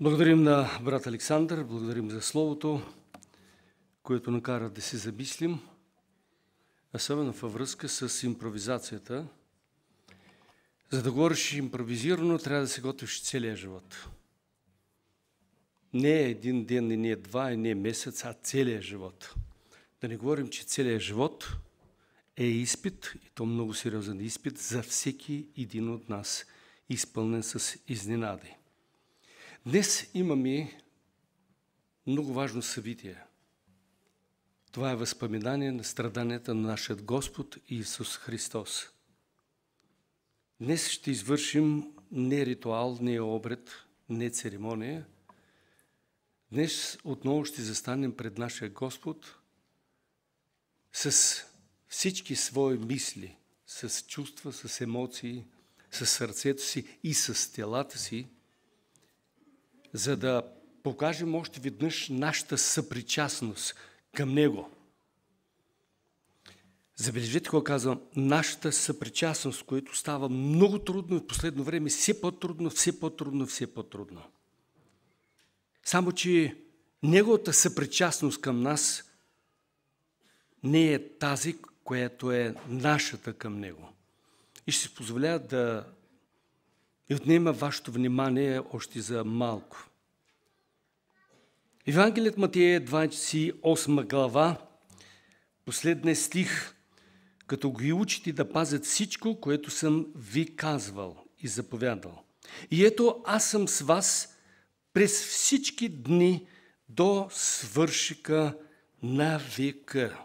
Благодарим на брат Александър, благодарим за словото, което накара да се замислим, особено във връзка с импровизацията. За да говориш импровизирано, трябва да се готвиш целия живот. Не един ден, и не два, и не месец, а целия живот. Да не говорим, че целият живот е изпит, и то много сериозен изпит за всеки един от нас, изпълнен с изненади. Днес имаме много важно събитие. Това е възпоминание на страданията на нашия Господ Исус Христос. Днес ще извършим не ритуал, не обред, не церемония. Днес отново ще застанем пред нашия Господ с всички свои мисли, с чувства, с емоции, с сърцето си и с телата си, за да покажем още веднъж нашата съпричастност към Него. Забележете, какво казвам, нашата съпричастност, което става много трудно и в последно време все по-трудно, все по-трудно, все по-трудно. Само, че Неговата съпричастност към нас не е тази, която е нашата към Него. И ще си позволя да отнема вашето внимание още за малко. Евангелият Матея, 28 глава, последния стих, като ги учите да пазят всичко, което съм ви казвал и заповядал. И ето, аз съм с вас през всички дни до свършика на века.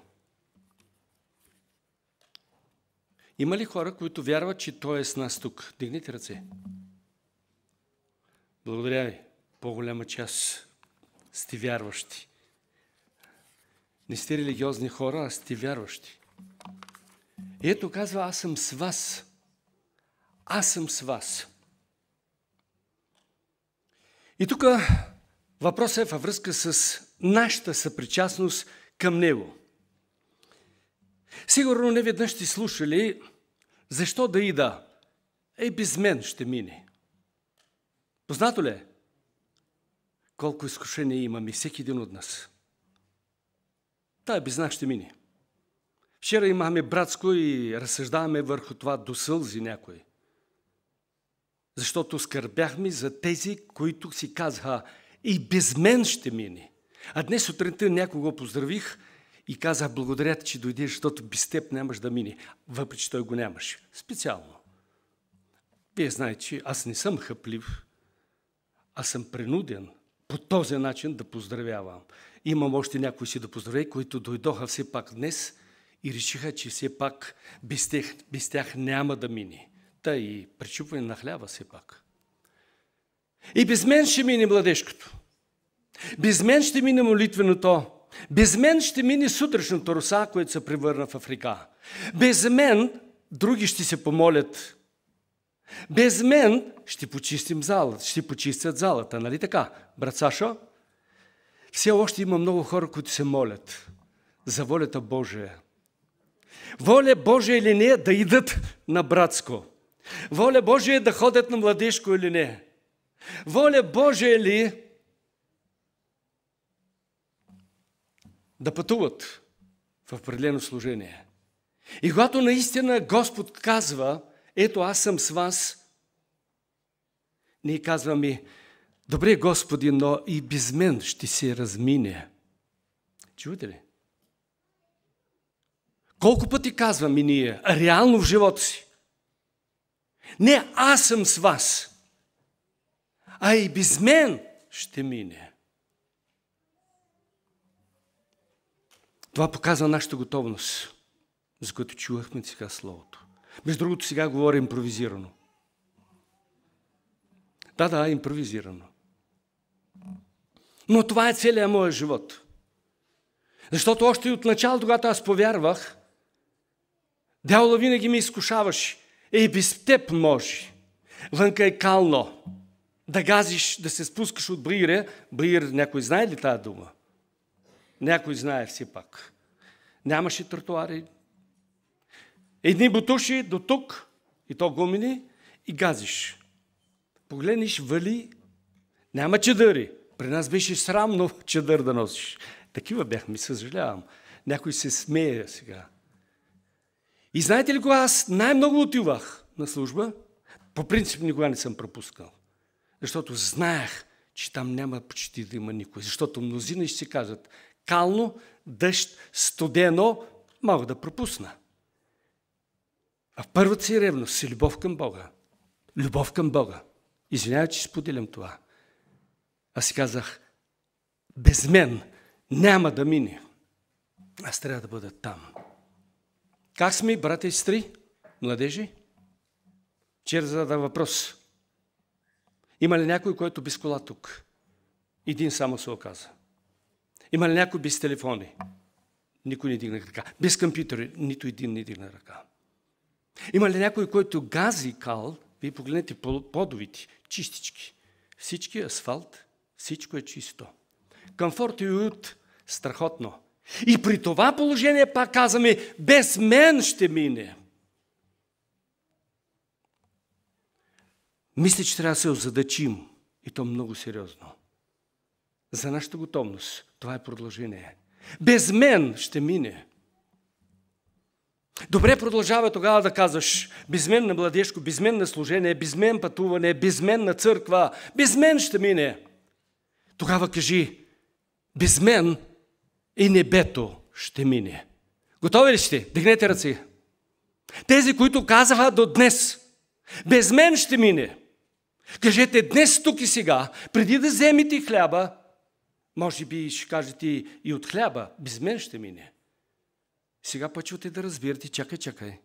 Има ли хора, които вярват, че Той е с нас тук? Дигнете ръце. Благодаря ви. По-голяма част сте вярващи. Не сте религиозни хора, а сте вярващи. Ето казва, аз съм с вас. Аз съм с вас. И тук въпросът е във връзка с нашата съпричастност към Него. Сигурно не веднъж сте слушали, защо да ида? Без мен ще мине. Познато ли е? Колко изкушения имаме всеки един от нас. Тая без нас ще мине. Вчера имахме братско и разсъждаваме върху това до сълзи някой. Защото скърбяхме за тези, които си казаха, и без мен ще мине. А днес сутринта някого поздравих и казах, благодаря ти, че дойдеш, защото без теб нямаш да мине. Въпреки, че той го нямаш. Специално. Вие знаете, че аз не съм хъплив, аз съм принуден по този начин да поздравявам. Имам още някои си да поздравя, които дойдоха все пак днес и решиха, че все пак без тях няма да мине. Та и пречупване на хляба все пак. И без мен ще мине младежкото. Без мен ще мине молитвеното. Без мен ще мине сутрешната роса, която се превърна в река. Без мен други ще се помолят. Без мен ще почистим залата, ще почистят залата, нали така, брат Сашо? Все още има много хора, които се молят за волята Божия. Воля Божия или не да идат на братско? Воля Божия да ходят на младежко или не? Воля Божия ли да пътуват в определено служение? И когато наистина Господ казва, ето аз съм с вас, ние казваме, добре Господи, но и без мен ще се размине. Чувате ли? Колко пъти казваме ние, реално в живота си? Не аз съм с вас, а и без мен ще мине. Това показва нашата готовност, за която чувахме сега словото. Между другото, сега говоря импровизирано. Да, импровизирано. Но това е целият моя живот. Защото още от начало, когато аз повярвах, дявола винаги ме изкушаваше. Без теб може. Вънка е кално. Да газиш, да се спускаш от Бриир. Бриир, някой знае ли тази дума? Някой знае все пак. Нямаше тротуари. Едни бутуши до тук, и то гумени, и газиш. погледнеш, вали, няма чадъри. При нас беше срамно чадър да носиш. Такива бяхме, съжалявам. Някой се смее сега. И знаете ли кога аз най-много отивах на служба? По принцип никога не съм пропускал. Защото знаех, че там няма почти да има никой. Защото мнозина ще си кажат, кално, дъжд, студено, мога да пропусна. А в първата си ревност е любов към Бога. Любов към Бога. Извинявай, че споделям това. Аз си казах, без мен няма да мине. Аз трябва да бъда там. Как сме, брата и сестри, младежи? Вчера зададах въпрос. Има ли някой, който без кола тук? Един само се оказа. Има ли някой без телефони? Никой не дигна ръка. Без компютъри? Нито един не дигна ръка. Има ли някой, който гази кал? Вие погледнете подовите, чистички. Всички асфалт, всичко е чисто. Комфорт и уют, страхотно. И при това положение пак казваме, без мен ще мине. Мисля, че трябва да се озадачим. И то много сериозно. За нашата готовност. Това е продължение. Без мен ще мине. Добре, продължава тогава да казваш, без мен на младежко, без мен на служение, без мен пътуване, без мен на църква, без мен ще мине. Тогава кажи, без мен и небето ще мине. Готови ли сте? Дигнете ръце. Тези, които казаха до днес, без мен ще мине. Кажете днес, тук и сега, преди да вземете хляба, може би ще кажете и от хляба, без мен ще мине. Сега почвате да разбирате, чакай.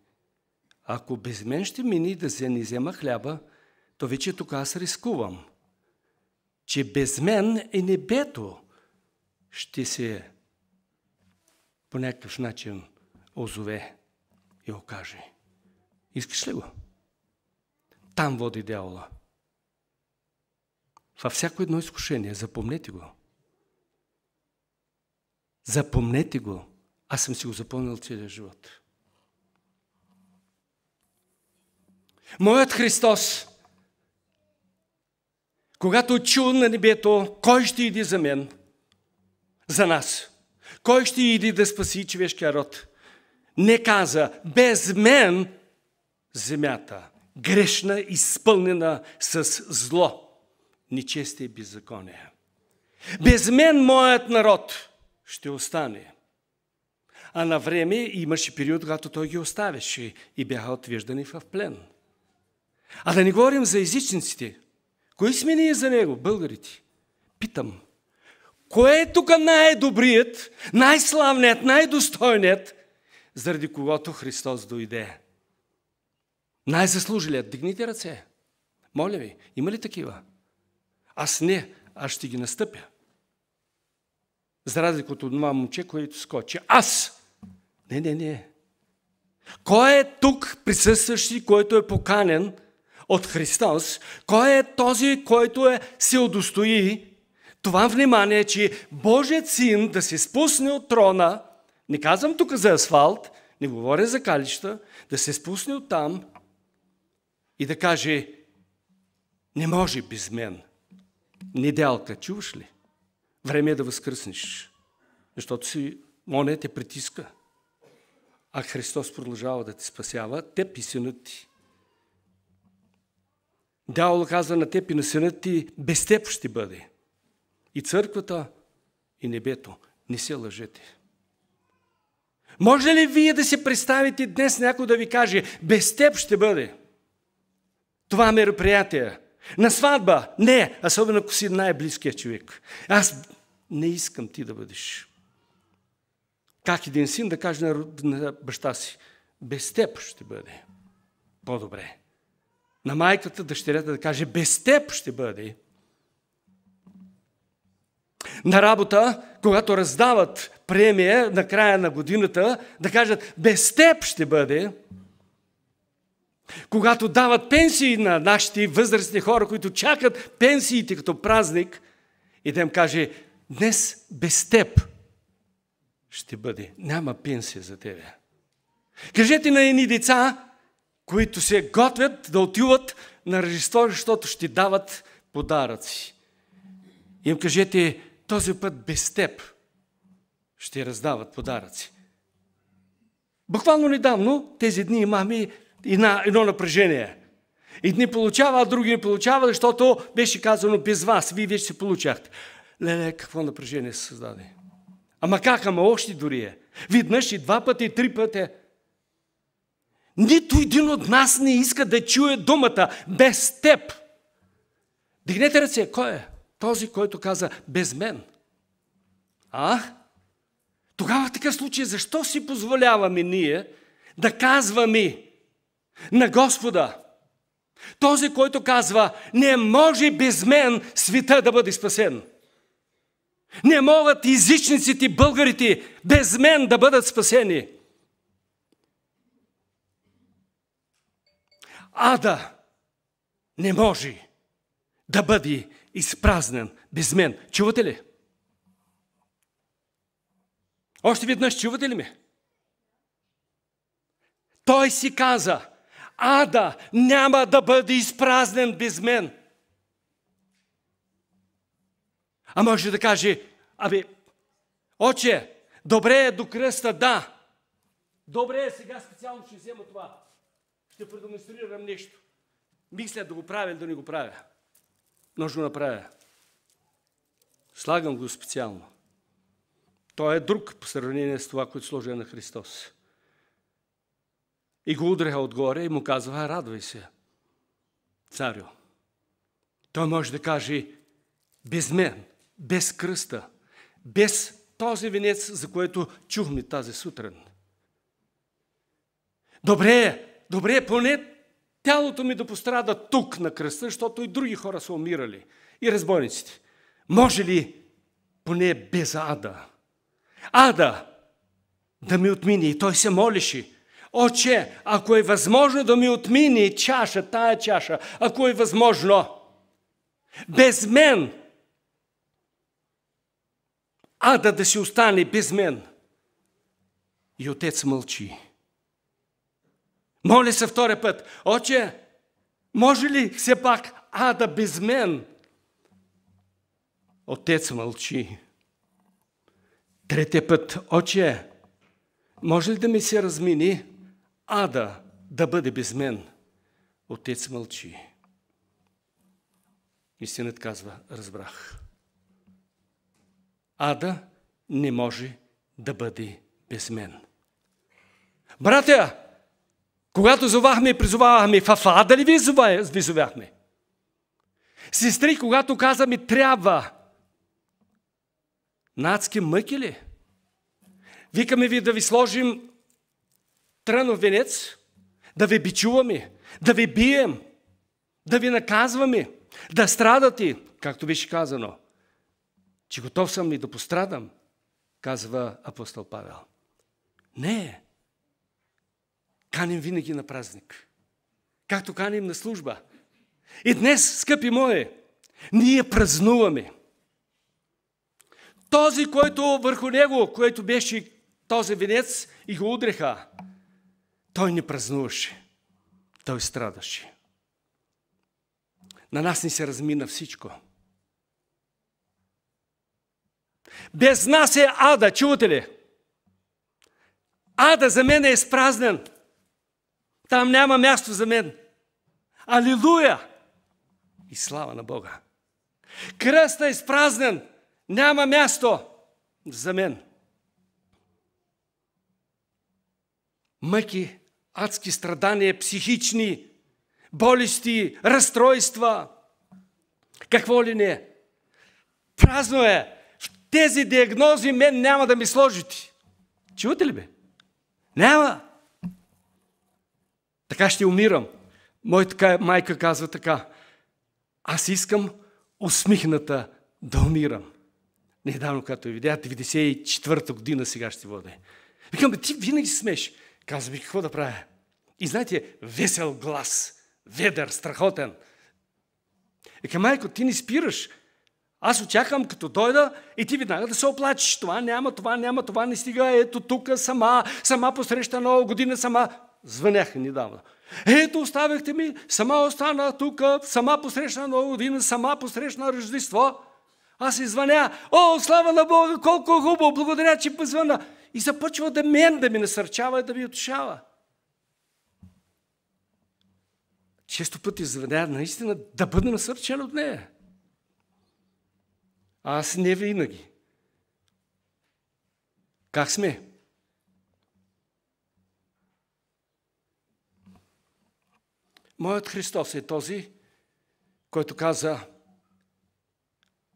Ако без мен ще мине и да не взема хляба, то вече тук аз рискувам, че без мен и небето ще се по някакъв начин озове и окаже. Искаш ли го? Там води дявола. Във всяко едно изкушение, запомнете го. Запомнете го. Аз съм си го запомнил целия живот. Моят Христос, когато чу на небето, кой ще иде за мен, за нас, кой ще иде да спаси човешкия род, не каза, без мен земята, грешна, изпълнена с зло, нечестие и беззаконие. Без мен моят народ ще остане. А на време имаше период, когато той ги оставяше и бяха отвеждани в плен. А да не говорим за езичниците. Кои сме ние за него, българите? Питам. Кой е тук най-добрият, най-славният, най-достойният, заради когото Христос дойде? Най-заслужилият. Дигните ръце. Моля ви, има ли такива? Аз не, аз ще ги настъпя. За разлика от това момче, което скочи. Аз! Не. Кой е тук присъстващи, който е поканен от Христос? Кой е този, който се удостои това внимание, че Божият син да се спусне от трона, не казвам тук за асфалт, не говоря за калища, да се спусне от там и да каже, не може без мен. Неделка, чуваш ли? Време е да възкръснеш, защото си оня те притиска. А Христос продължава да те спасява, теб и синът ти. Дявол казва на теб и на синът ти, без теб ще бъде. И църквата, и небето. Не се лъжете. Може ли вие да се представите днес някой да ви каже, без теб ще бъде това мероприятие? На сватба? Не, особено ако си най-близкият човек. Аз не искам ти да бъдеш. Как един син да каже на баща си, без теб ще бъде по-добре. На майката, дъщерята да каже, без теб ще бъде. На работа, когато раздават премия на края на годината, да кажат, без теб ще бъде. Когато дават пенсии на нашите възрастни хора, които чакат пенсиите като празник, и да им каже, днес без теб ще бъде. Няма пенсия за тебе. Кажете на едни деца, които се готвят да отиват на Рождество, защото ще дават подаръци. Им кажете, този път без теб ще раздават подаръци. Буквално недавно, тези дни имаме едно напрежение. Едни получава, а други не получава, защото беше казано без вас. Вие вече се получахте. Леле, какво напрежение се създаде. Ама как, ама още дори е. Веднъж и 2 пъти, и 3 пъти. Нито един от нас не иска да чуе думата без теб. Дигнете ръце. Кой е? Този, който каза без мен. Тогава в такъв случай, защо си позволяваме ние да казваме на Господа, този, който казва, не може без мен света да бъде спасен. Не могат езичниците, българите без мен да бъдат спасени. Ада не може да бъде изпразнен без мен. Чувате ли? Още веднъж, чувате ли ме? Той си каза, ада няма да бъде изпразнен без мен. А може да каже, отче, добре е до кръста, да. Добре е, сега специално ще взема това. Ще продемонстрирам нещо. Мисля да го правя или да не го правя. Но ще го направя. Слагам го специално. Той е друг по сравнение с това, което сложи на Христос. И го удреха отгоре и му казва, радвай се, царю. Той може да каже, без мен, без кръста, без този венец, за което чухме тази сутрин. Добре, поне тялото ми да пострада тук на кръста, защото и други хора са умирали. И разбойниците. Може ли поне без ада? Ада да ми отмине. И той се молеше. Отче, ако е възможно да ми отмине тая чаша, ако е възможно, без мен, ада да си остане без мен. И отец мълчи. Моля се втория път, отче, може ли все пак ада без мен? Отец мълчи. Третия път, отче, може ли да ми се размини ада да бъде без мен? Отец мълчи. И синът казва, разбрах. Ада не може да бъде без мен. Братя, когато зовахме и призовавахме, в ада ли ви зовяхме? Сестри, когато казваме трябва, на адски мъки ли? Викаме ви да ви сложим трънов венец, да ви бичуваме, да ви бием, да ви наказваме, да страдате, както беше казано. Че готов съм и да пострадам, казва апостол Павел. Не. Каним винаги на празник. Както каним на служба. И днес, скъпи мои, ние празнуваме. Този, който върху него, който беше този венец и го удреха, той не празнуваше. Той страдаше. На нас ни се размина всичко. Без нас е ада, чувате ли? Ада за мен е изпразнен. Там няма място за мен. Алилуя! И слава на Бога. Кръстът е изпразнен. Няма място за мен. Мъки, адски страдания, психични, болести, разстройства. Какво ли не? Празно е. В тези диагнози мен няма да ми сложите. Чувате ли бе? Няма. Така ще умирам. Моята майка казва така. Аз искам усмихната да умирам. Недавно, като я видя, 94-та година сега ще води. Викам, ти винаги си смееш. Казва ми, какво да правя? И знаете, весел глас, ведър, страхотен. Викам, майко, ти не спираш. Аз очаквам като дойда и ти веднага да се оплачеш. Това няма, това не стига. Ето тук сама посреща нова година, сама. звъняха недавно. Ето, оставихте ми, сама остана тук, сама посрещна Нова година, сама посрещна Рождество. Аз си звъня, о, слава на Бога, колко хубаво, благодаря, че позвъна. И започва да ми насърчава и да ми утешава. Често пъти звъня наистина да бъда насърчен от нея. Аз не винаги. Как сме? Моят Христос е този, който каза,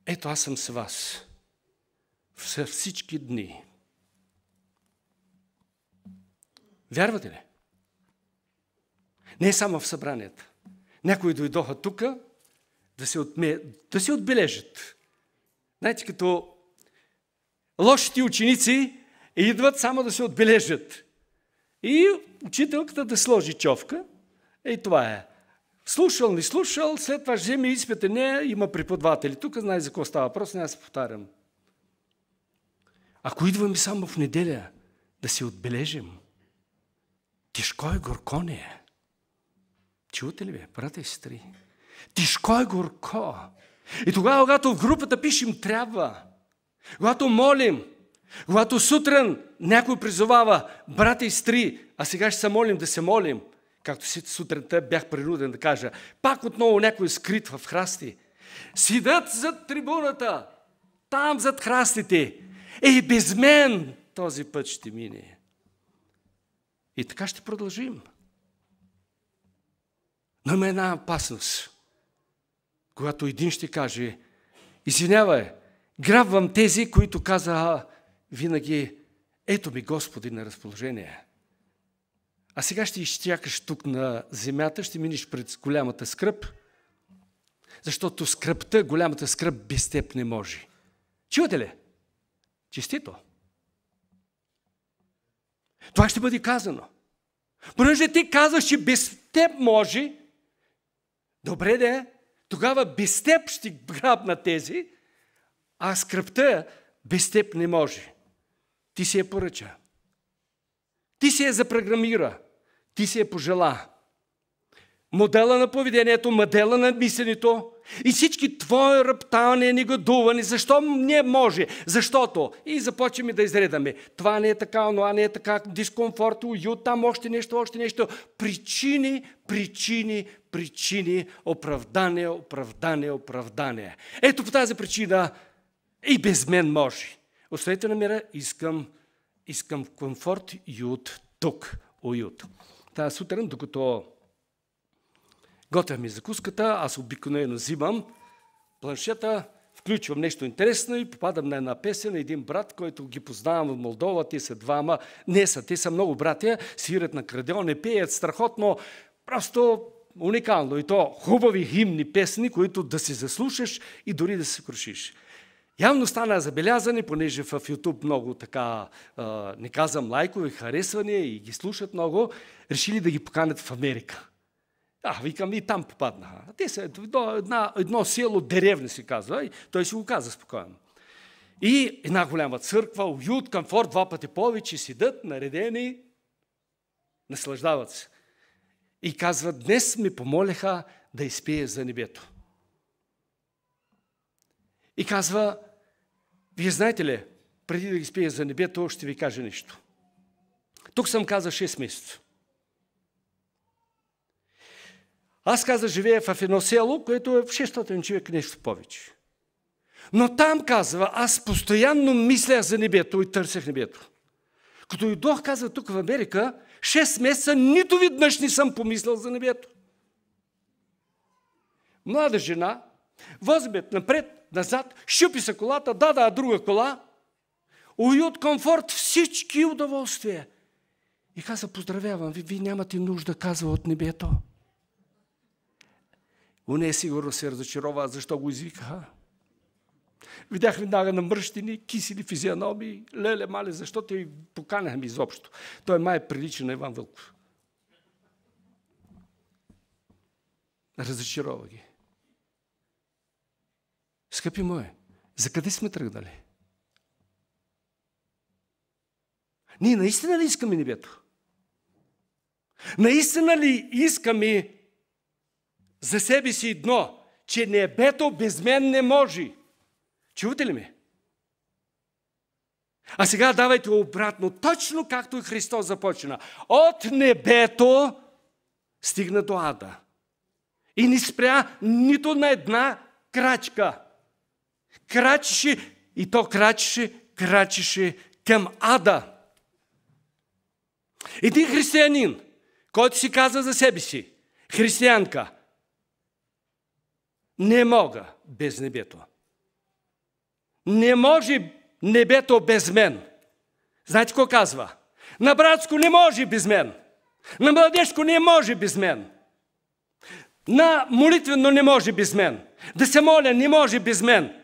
ето аз съм с вас във всички дни. Вярвате ли? Не само в събранията. Някои дойдоха тук да се отбележат. Знаете, като лошите ученици идват само да се отбележат. И учителката да сложи човка. И това е. Слушал, не слушал, след това вземе изпита. Не, има преподаватели. Тук знае за какво става въпрос, не аз се повтарям. Ако идваме само в неделя да се отбележим, тежко е, горко не е. Чувате ли бе, брата и сестри? Тежко е, горко. И тогава, когато в групата пишем трябва, когато молим, когато сутрин някой призовава брата и сестри, а сега ще се молим да се молим, както сутринта бях принуден да кажа, пак отново някой скрит в храсти. Седат зад трибуната, там зад храстите. И без мен този път ще мине. И така ще продължим. Но има една опасност. Когато един ще каже, извинявай, грабвам тези, които казаха винаги, ето ми Господи на разположение. А сега ще изчакаш тук на земята, ще минеш пред голямата скръб, защото скръбта, голямата скръб без теб не може. Чувате ли? Честито. Това ще бъде казано. Понеже ти казваш, че без теб може, добре де, тогава без теб ще грабна тези, а скръбта без теб не може. Ти си я поръча. Ти си я запрограмира. Ти си я пожела. Модела на поведението, модела на мисленето и всички твои ръптания, негодуване. Защо не може? Защото. И започваме да изредаме. Това не е така, онова не е така, дискомфорт, уют, там още нещо. Причини, оправдание. Ето по тази причина и без мен може. Оставете на мира, искам комфорт и уют. Тази сутрин, докато готвям ми закуската, аз обикновено взимам планшета, включвам нещо интересно и попадам на една песен на един брат, който ги познавам от Молдова, те са двама, те са много братя, свират на крадеоне, пеят страхотно, просто уникално. И то хубави химни песни, които да си заслушаш и дори да се крушиш. Явно стана забелязане, понеже в YouTube много така, не казвам лайкове, харесвания и ги слушат много, решили да ги поканят в Америка. Викам, и там попаднаха. Те са едно село, деревна се казва, и той си го каза спокойно. И една голяма църква, уют, комфорт, 2 пъти повече, седат, наредени, наслаждават се. И казват, днес ми помоляха да изпея за небето. И казва, вие знаете ли, преди да ги изпея за небето, ще ви кажа нещо. Тук съм казал 6 месеца. Аз каза, живея в едно село, което е в 600 човек, нещо повече. Но там, казва, аз постоянно мислях за небето и търсех небето. Като идох, казва, тук в Америка, 6 месеца нито веднъж не съм помислял за небето. Млада жена, возиме напред, назад, щупи се колата, друга кола, уют, комфорт, всички удоволствия. И каза, поздравявам ви, вие нямате нужда, казва, от небето. Уне сигурно се разочарова, защо го извикаха. Видях веднага намръщени, кисели физиономии, леле, мале, защо те поканяхме изобщо. Той май прилича на Иван Вълков. Разочарова ги. Скъпи мои, за къде сме тръгнали? Ние наистина ли искаме небето? Наистина ли искаме за себе си едно, че небето без мен не може? Чувате ли ме? А сега давайте обратно, точно както и Христос започна. От небето стигна до ада. И не спря нито на една крачка. Крачеше, и то крачеше към ада. Един християнин, който си казва за себе си, християнка, не мога без небето. Не може небето без мен. Знаете какво казва? На братско не може без мен. На младежко не може без мен. На молитвено не може без мен. Да се моля не може без мен.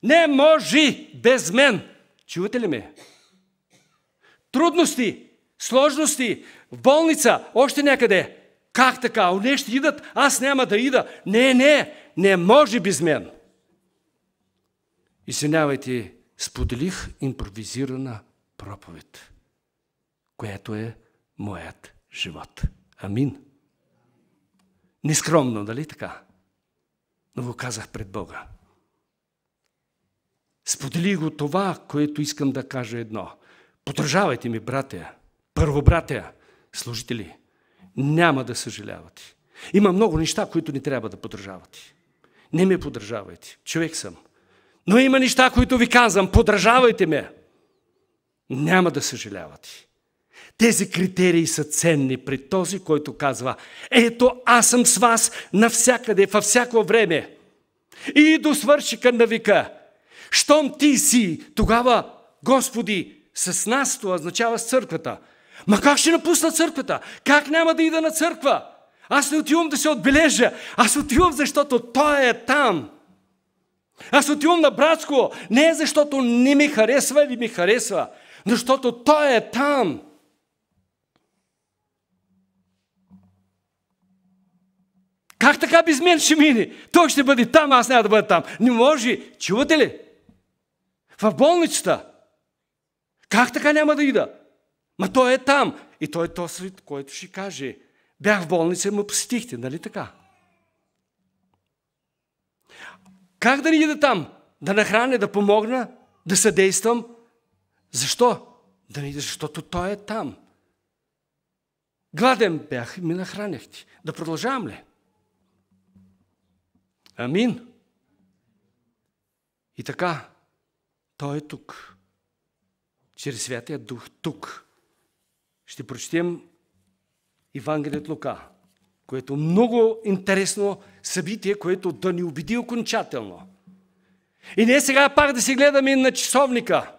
Не може без мен. Чувате ли ме? Трудности, сложности, в болница, още някъде. Как така? Оне ще идат, аз няма да ида. Не може без мен. Извинявайте, споделих импровизирана проповед, което е моят живот. Амин. Нескромно, нали така? Но го казах пред Бога. Сподели го това, което искам да кажа едно. Подражавайте ми, братя, първобратя, служители. Няма да съжалявате. Има много неща, които не трябва да подражавате. Не ме подражавайте. Човек съм. Но има неща, които ви казвам. Подражавайте ме. Няма да съжалявате. Тези критерии са ценни пред този, който казва: ето аз съм с вас навсякъде, във всяко време. И до свършика на века. Щом ти си, тогава, Господи, с нас, това означава с църквата. Ма как ще напусна църквата? Как няма да ида на църква? Аз не отивам да се отбележа. Аз отивам, защото Той е там. Аз отивам на братско, не защото не ми харесва или ми харесва, защото Той е там. Как така без мен ще мине? Той ще бъде там, аз няма да бъда там. Не може. Чувате ли? В болницата. Как така няма да ида? Ма Той е там. И Той е този, който ще каже: бях в болница и ме посетихте, нали така? Как да не ида там? Да нахраня, да помогна, да съдействам? Защо? Да не ида, защото Той е там. Гладен бях и ме нахраняхте. Да продължавам ли? Амин. И така, Той е тук. Чрез Святия Дух тук. Ще прочетем Евангелие от Лука, което е много интересно събитие, което да ни убеди окончателно. И не сега пак да си гледаме на часовника.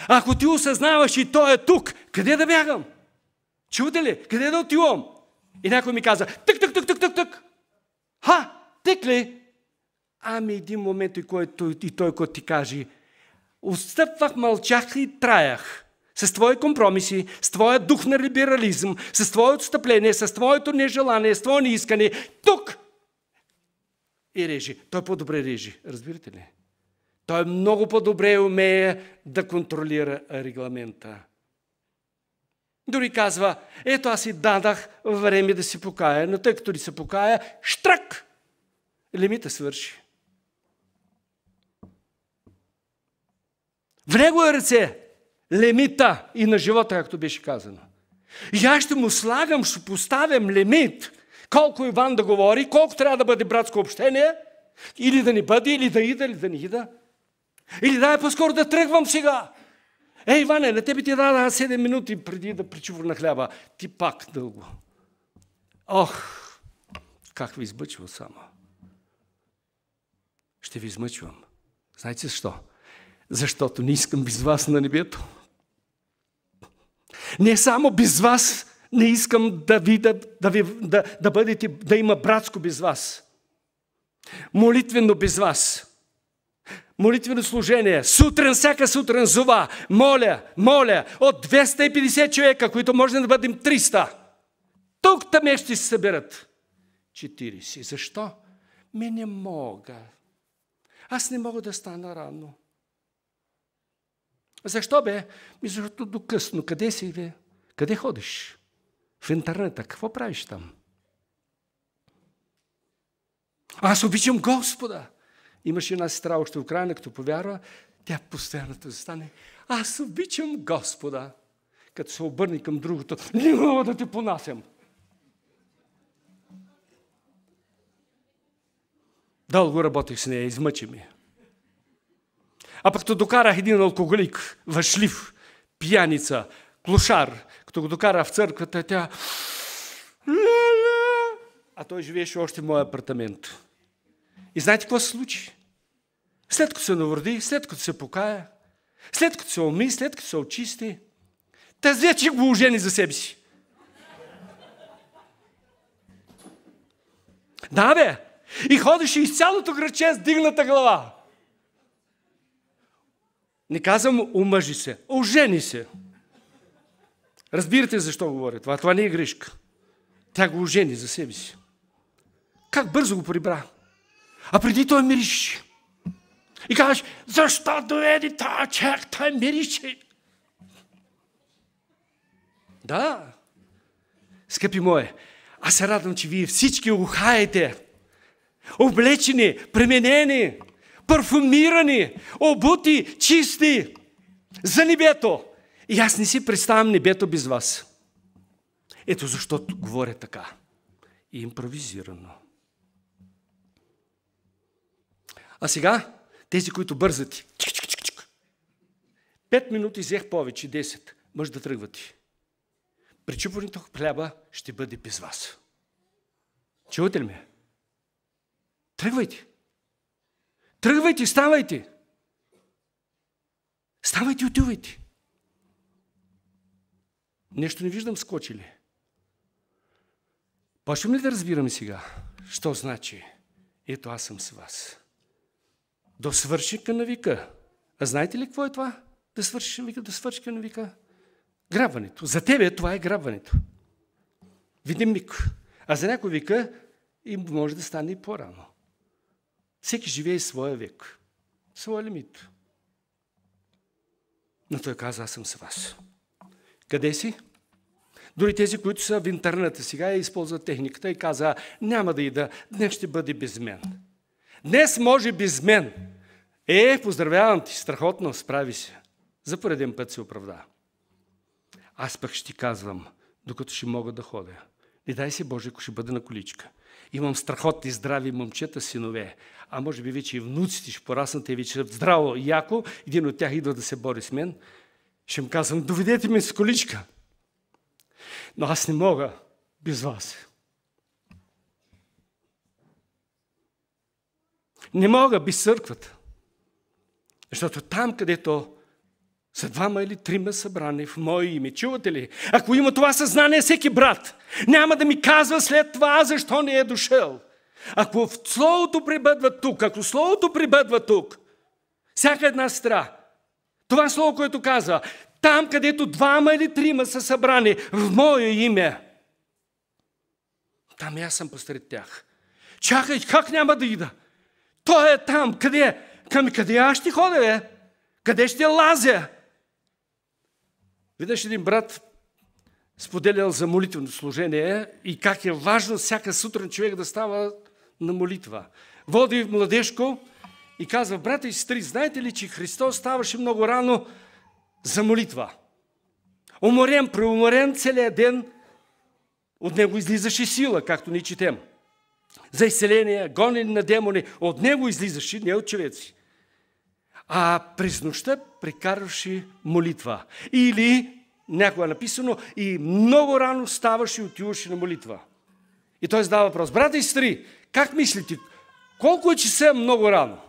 Ако ти осъзнаваш и Той е тук, къде да бягам? Чувате ли? Къде да отивам? И някой ми каза: тък. Тък ли? Ами един момент и той, който ти каже: отстъпвах, мълчах и траях. С твои компромиси, с твоя дух на либерализъм, с твое отстъпление, с твоето нежелание, с твое неискане, тук! И режи. Той по-добре режи. Разбирате ли? Той много по-добре умее да контролира регламента. Дори казва: ето аз си дадах време да се покая, но тъй като ли се покая, штрак! Лимита свърши. В него е ръце лимита и на живота, както беше казано. И аз ще му слагам, ще поставям лимит, колко Иван да говори, колко трябва да бъде братско общение, или да не бъде, или да ида, или да не ида. Или дай по-скоро да тръгвам сега. Иване, на тебе ти дадах 7 минути преди да причувна хляба. Ти пак дълго. Ох, как ви измъчва само. Ще ви измъчвам. Знаете защо? Защото не искам без вас на небето. Не само без вас не искам да бъдете, да има братско без вас. Молитвено без вас. Молитвено служение. Всяка сутрин зова. Моля. От 250 човека, които може да бъдем 300. Тук там ще се съберат 40. Защо? Не мога. Аз не мога да стана рано. Защо бе? Защото до късно. Къде си, бе? Къде ходиш? в интернета. Какво правиш там? Аз обичам Господа. Имаше една сестра още в Украйна, като повярва, тя постоянно застане. Аз обичам Господа. Като се обърне към другото, не мога да те понасям. Дълго работех с нея, измъчи ми. А пък като докарах един алкоголик, въшлив, пияница, клошар, като го докара в църквата, тя... А той живееше още в моя апартамент. И знаете какво се случи? След като се навроди, след като се покая, след като се уми, след като се очисти, тази вече го ожени за себе си. Да, бе! И ходеше из цялото градче с дигната глава. Не казвам омъжи се, ожени се. Разбирате защо говоря това? Това не е грешка. Тя го ожени за себе си. Как бързо го прибра. А преди той мирише. И казваш, защо доведе този човек, той мирише? Да, скъпи мои, аз се радвам, че вие всички ухаете, облечени, пременени, парфумирани, обути, чисти за небето. И аз не си представям небето без вас. Ето защо говоря така. Импровизирано. А сега, тези, които бързат, 5 минути взех повече, 10, може да тръгвате. Причупването хляба ще бъде без вас. Чувате ли ме? Тръгвайте. Тръгвайте, ставайте. Ставайте и отивайте. Нещо не виждам скочили. Почвам ли да разбираме сега? Що значи? Ето аз съм с вас. До свършика на века. А знаете ли какво е това? Да свършиш на века, до свършика на века? Грабването. За тебе това е грабването. Видим миг. А за някой века и може да стане и по-рано. Всеки живее своя век. Своя лимит. Но той каза, аз съм с вас. Къде си? Дори тези, които са в интернета сега и използват техниката и каза, няма да ида, днес ще бъде без мен. Днес може без мен. Поздравявам ти, страхотно, справи се. За пореден път се оправда. Аз пък ще ти казвам, докато ще мога да ходя. Не дай се Боже, ако ще бъда на количка. Имам страхотни здрави момчета, синове. А може би вече и внуците ще пораснат и вече здраво и яко. Един от тях идва да се бори с мен. Ще им казвам, доведете ме с количка. Но аз не мога без вас. Не мога без църквата. Защото там, където са 2 или 3 събрани в мое име. Чувате ли? Ако има това съзнание, всеки брат няма да ми казва след това, защо не е дошъл. Ако Словото пребъдва тук, ако Словото пребъдва тук, всяка една сестра, това Слово, което казва, там, където 2 или 3 са събрани в мое име, там и аз съм посред тях. Чакай, как няма да ида? Той е там. Къде? Къде аз ще ходя, бе? Къде ще лазя? Видиш един брат споделял за молитвено служение и как е важно всяка сутрин човек да става на молитва. Води в младежко и казва, брата и сестри, знаете ли, че Христос ставаше много рано за молитва? Уморен, преуморен целият ден, от него излизаше сила, както ни четем. За изцеление, гонене на демони, от него излизаше, не от човеци. А през нощта прекарваше молитва. Или, някога е написано, и много рано ставаше и отиваше на молитва. И той задава въпрос. Брата и сестри, как мислите? Колко е часа много рано?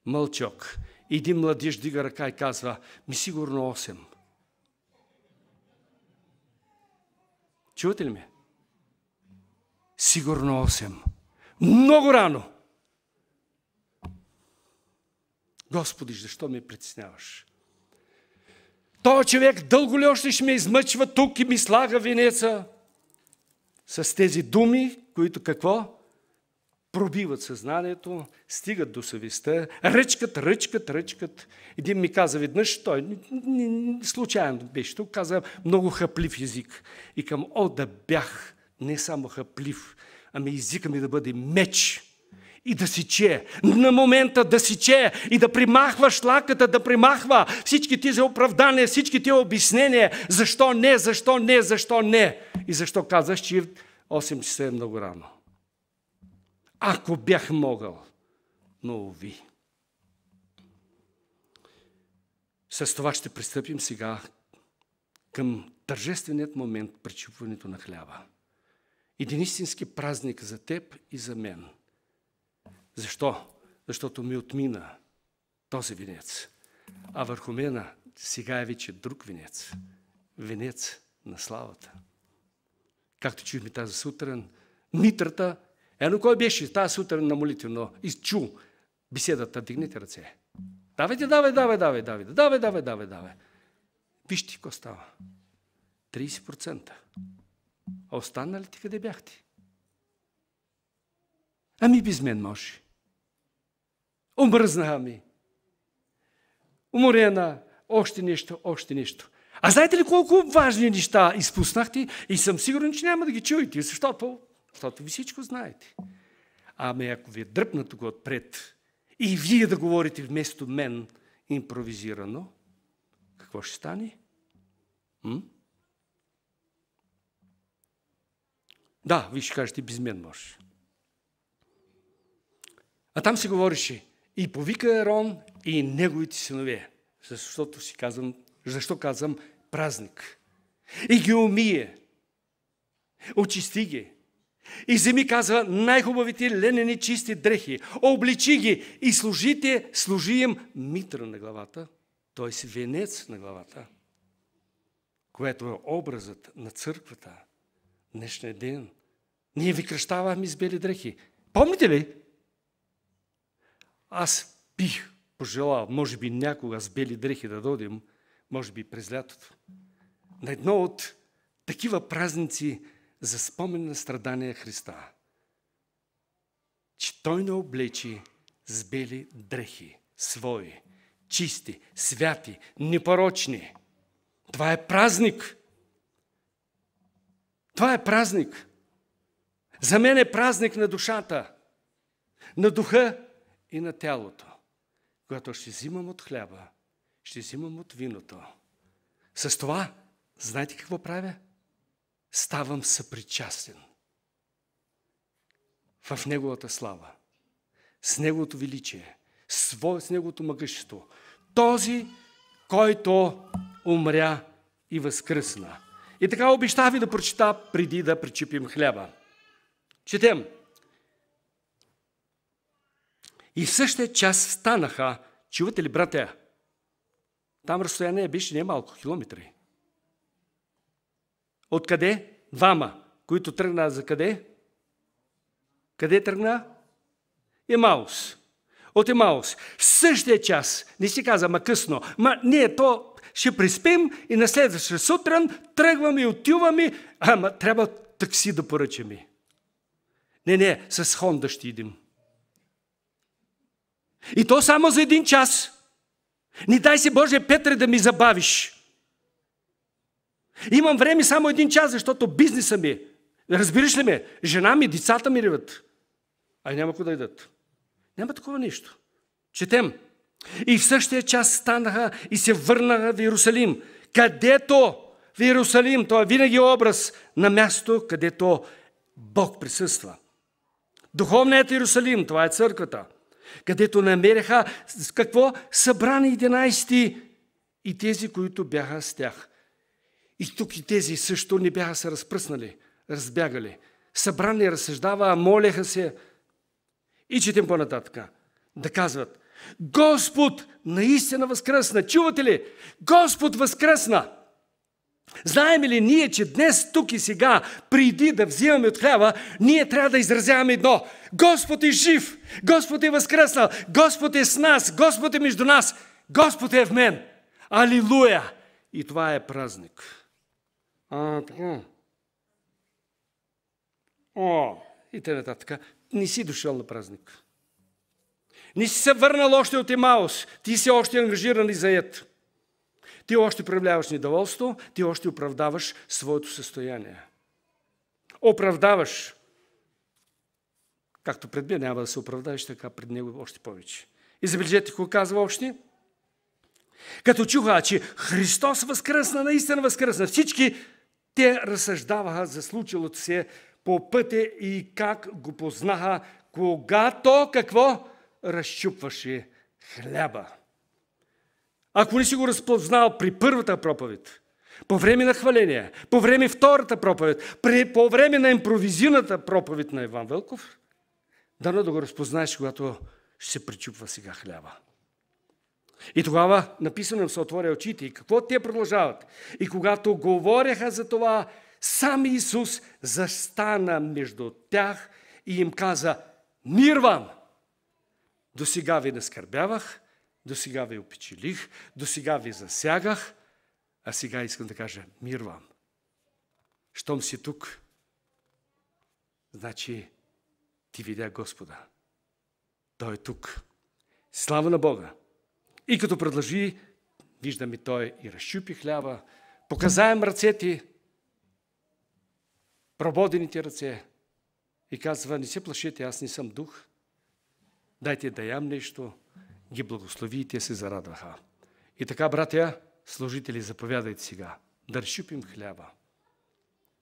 Мълчок. Един младеж дига ръка и казва, сигурно 8. Чувате ли ме? Сигурно 8. Много рано. Господи, защо ме притесняваш? Той човек дълго ли още ще ме измъчва тук и ми слага венеца? С тези думи, които какво? пробиват съзнанието, стигат до съвестта, ръчкат. Един ми каза веднъж, той случайно беше тук, каза много хъплив език. И към да бях не само хъплив, ами езика ми да бъде меч и да сече, на момента да сече и да примахва шлаката, да примахва всички тези оправдания, всички тези обяснения, защо не. И защо казах, че 8 часа е много рано. Ако бях могъл, но уви. С това ще пристъпим сега към тържественият момент, пречупването на хляба. Един истински празник за теб и за мен. Защо? Защото ми отмина този венец. А върху мен сега е вече друг венец. Венец на славата. Както чухме тази сутрин, митрата. Кой беше тази сутрин на молитвено? Изчу беседата, дигнете ръце. Давай. Вижте какво става. 30%. А останалите къде бяхте? Ами без мен може. Омръзнаха ми. Уморена. Още нещо. А знаете ли колко важни неща изпуснахте? И съм сигурен, че няма да ги чуете, защото ви всичко знаете. Ами ако ви е дръпна тук отпред и вие да говорите вместо мен импровизирано, какво ще стане? Да, вие ще кажете, без мен може. А там се говореше и повика Арон и неговите синове. Защо казвам празник? И ги умие. Очисти ги. И вземи, казва, най-хубавите ленени чисти дрехи. Обличи ги и служи им митра на главата, т.е. венец на главата, което е образът на църквата. Днешния ден. Ние ви кръщаваме с бели дрехи. Помните ли? Аз бих пожелал, може би някога с бели дрехи да дойдем, може би през лятото, на едно от такива празници за спомен на страдания Христа, че Той не облечи с бели дрехи свои, чисти, святи, непорочни. Това е празник. Това е празник. За мен е празник на душата, на духа и на тялото. Когато ще взимам от хляба, ще взимам от виното. С това, знаете какво правя? Ставам съпричастен в Неговата слава, с Неговото величие, с Неговото могъщество. Този, който умря и възкръсна. И така обещах ви да прочита преди да пречупим хляба. Четем. И в същия час станаха, чувате ли, братя? Там разстояние беше не малко, километри. Откъде? Двама, които тръгна за къде? Къде тръгна? Емаус. От Емаус. В същия час, не си каза, късно, ние то ще приспим и на следващата сутрин тръгваме и отиваме, трябва такси да поръчаме. Не, с Хонда ще идем. И то само за 1 час. Не дай си, Боже, Петре, да ми забавиш. Имам време само 1 час, защото бизнеса ми, разбираш ли ме, жена ми, децата ми реват. Няма куда да идат. Няма такова нещо. Четем. И в същия час станаха и се върнаха в Иерусалим. Където в Иерусалим, това е винаги образ на място, където Бог присъства. Духовният Иерусалим, това е църквата, където намериха какво? Събрани 11 и тези, които бяха с тях. И тук и тези също не бяха се разпръснали, разбягали. Събрани разсъждава, молеха се. И четем по-нататък. Да казват, Господ наистина възкръсна. Чувате ли? Господ възкръсна. Знаем ли ние, че днес, тук и сега, преди да взимаме от хляба, ние трябва да изразяваме едно. Господ е жив, Господ е възкръснал, Господ е с нас, Господ е между нас, Господ е в мен. Алилуя! И това е празник. Така. и т.н. Не си дошъл на празник. Не си се върнал още от Емаус. Ти си още ангажиран и заед. Ти още проявляваш недоволство, ти още оправдаваш своето състояние. Оправдаваш. Както пред мен няма да се оправдаеш, така пред него още повече. И забележете, какво казва още? Като чуха, че Христос възкръсна, наистина възкръсна, всички те разсъждаваха за случилото се по пътя и как го познаха, когато какво? Разчупваше хляба. Ако не си го разпознал при първата проповед, по време на хваление, по време втората проповед, по време на импровизираната проповед на Иван Велков, дано да го разпознаеш, когато ще се причупва сега хляба. И тогава написано им се отворя очите. И какво те продължават? И когато говореха за това, сам Исус застана между тях и им каза: мир вам! До сега ви наскърбявах, до сега ви опечелих, до сега ви засягах, а сега искам да кажа мир вам. Щом си тук, значи ти видя Господа. Той е тук. Слава на Бога! И като продължи, виждаме, той и разчупи хляба, показа им ръцете, прободените ръце и казва: не се плашете, аз не съм дух. Дайте да ям нещо. Ги благослови и те се зарадваха. И така, братя, служители, заповядайте сега да разчупим хляба.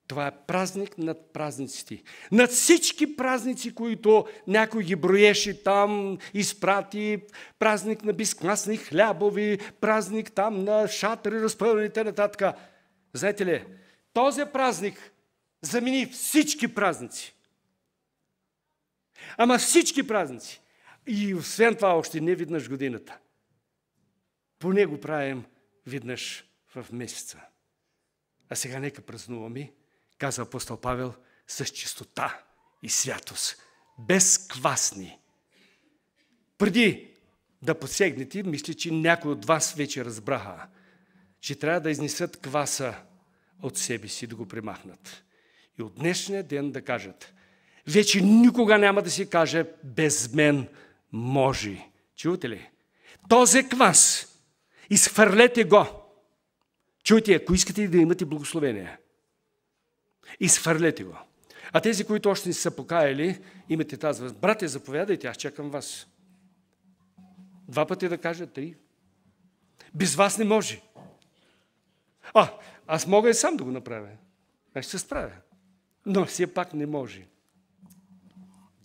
Това е празник над празниците. Над всички празници, които някой ги броеше там, изпрати, празник на безквасни хлябови, празник там на шатри разпълнени и нататък. Знаете ли, този празник замени всички празници. Ама всички празници. И освен това още не веднъж годината. Поне го правим веднъж в месеца. А сега нека празнуваме, казва апостол Павел, с чистота и святост. Безквасни. Преди да посегнете, мисля, че някои от вас вече разбраха, че трябва да изнесат кваса от себе си, да го премахнат. И от днешния ден да кажат: вече никога няма да си каже без мен може. Чувате ли? Този квас, изхвърлете го. Чуйте, ако искате да имате благословение, изхвърлете го. А тези, които още не са покаяли, имате тази възможност: братя, заповядайте, аз чакам вас. 2 пъти да кажа, 3. Без вас не може. Аз мога и сам да го направя. Аз ще се справя. Но все пак не може.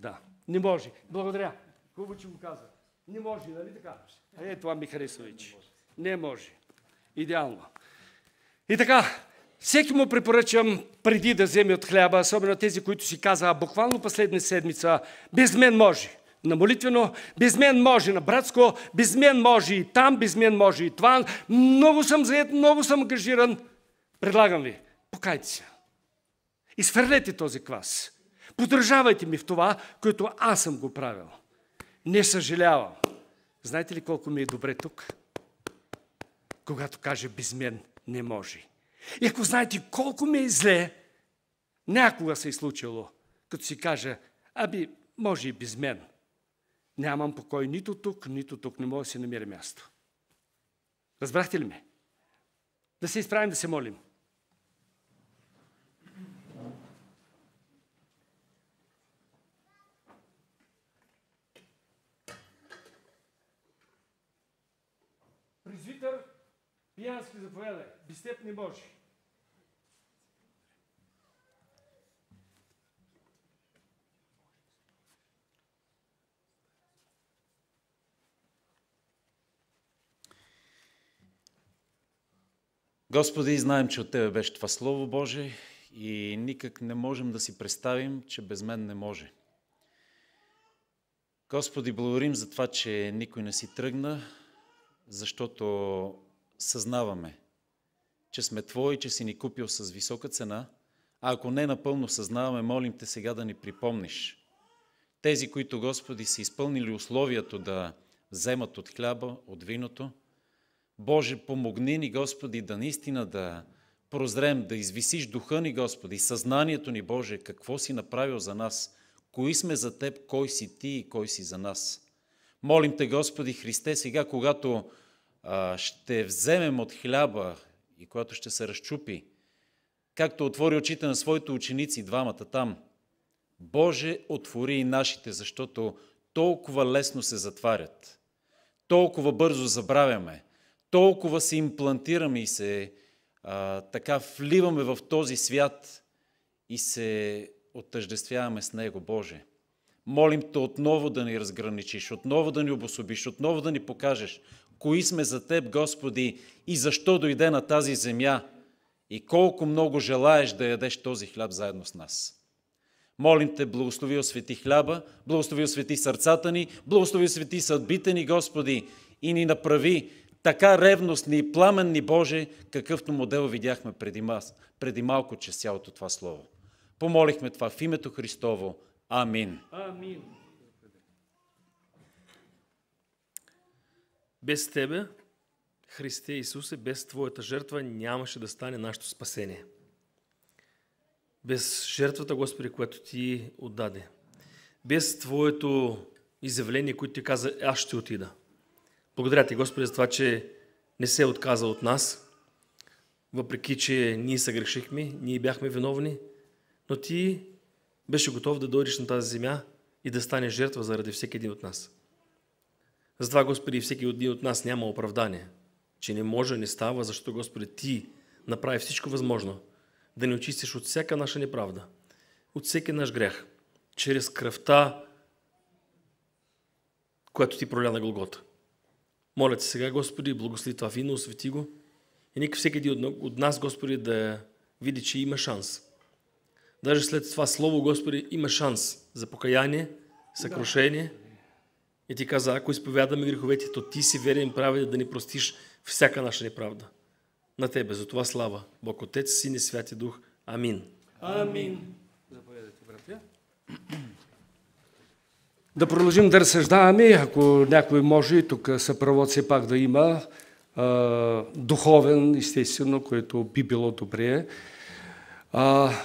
Да, не може. Благодаря. Хубаво, че го казах. Не може, нали така? Това ми харесва вече. Не може. Идеално. И така, всеки му препоръчам, преди да вземе от хляба, особено тези, които си казаха буквално последна седмица: без мен може. На молитвено, без мен може, на братско, без мен може и там, без мен може и това. Много съм заед, много съм ангажиран. Предлагам ви, покайте се. Изхвърлете този квас. Поддържавайте ми в това, което аз съм го правил. Не съжалявам. Знаете ли колко ми е добре тук? Когато каже без мен не може. И ако знаете колко ми е зле, някога се е случило, като си каже: може и без мен. Нямам покой нито тук, не мога да си намеря място. Разбрахте ли ме? Да се изправим, да се молим. Презвитър Пиянски, заповядай. Без теб не може. Господи, знаем, че от Тебе беше това Слово Божие и никак не можем да си представим, че без мен не може. Господи, благодарим за това, че никой не си тръгна, защото съзнаваме, че сме Твои, че си ни купил с висока цена, а ако не напълно съзнаваме, молим Те сега да ни припомниш. Тези, които, Господи, са изпълнили условието да вземат от хляба, от виното, Боже, помогни ни, Господи, да наистина да прозрем, да извисиш духа ни, Господи, съзнанието ни, Боже, какво си направил за нас, кои сме за Теб, кой си Ти и кой си за нас. Молим Те, Господи Христе, сега, когато ще вземем от хляба и когато ще се разчупи, както отвори очите на своите ученици, двамата там, Боже, отвори и нашите, защото толкова лесно се затварят, толкова бързо забравяме, толкова се имплантираме и се така вливаме в този свят и се отъждествяваме с Него, Боже. Молим Те отново да ни разграничиш, отново да ни обособиш, отново да ни покажеш кои сме за Теб, Господи, и защо дойде на тази земя и колко много желаеш да ядеш този хляб заедно с нас. Молим Те, благослови освети хляба, благослови освети сърцата ни, благослови освети съдбите ни, Господи, и ни направи така ревностни и пламенни, Боже, какъвто модел видяхме преди малко чрез цялото това слово. Помолихме това в името Христово. Амин. Амин. Без Тебе, Христе Исусе, без Твоята жертва нямаше да стане нашето спасение. Без жертвата, Господи, която Ти отдаде. Без Твоето изявление, което Ти каза, аз ще отида. Благодаря Ти, Господи, за това, че не се отказа от нас, въпреки че ние съгрешихме, ние бяхме виновни, но Ти беше готов да дойдеш на тази земя и да станеш жертва заради всеки един от нас. Затова, Господи, всеки един от нас няма оправдание, че не може, не става, защото, Господи, Ти направи всичко възможно да ни очистиш от всяка наша неправда, от всеки наш грях, чрез кръвта, която Ти проля на Голгота. Моля Те сега, Господи, благослови това вино, освети го и нека всеки един от нас, Господи, да види, че има шанс. Даже след това слово, Господи, има шанс за покаяние, съкрушение. И Ти каза, ако изповядаме греховете, то Ти си верен и праведен да ни простиш всяка наша неправда. На Тебе, за това слава. Бог Отец, Син и Святи Дух. Амин. Амин. Заповядайте, братя. Да продължим да разсъждаваме, ако някой може, тук съпровод все пак да има, духовен, естествено, което би било добре.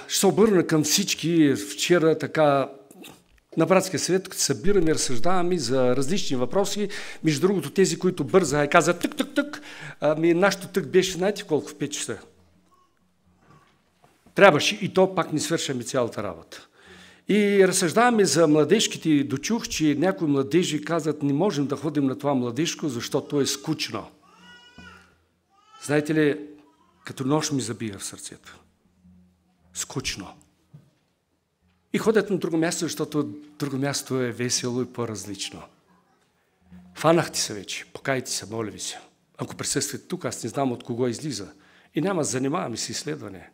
Ще се обърна към всички. Вчера така на братския съвет, като събираме, разсъждаваме за различни въпроси. Между другото, тези, които бързаха и казаха тък, нашето тък беше, знаете колко, в 5 часа. Трябваше и то пак не свършаме цялата работа. И разсъждаваме за младежките. Дочух, че някои младежи казват, не можем да ходим на това младежко, защото е скучно. Знаете ли, като нож ми забия в сърцето. Скучно. И ходят на друго място, защото друго място е весело и по-различно. Фанахте се вече, покайте се, моля ви се. Ако присъствате тук, аз не знам от кого излиза. И няма да занимаваме с изследване.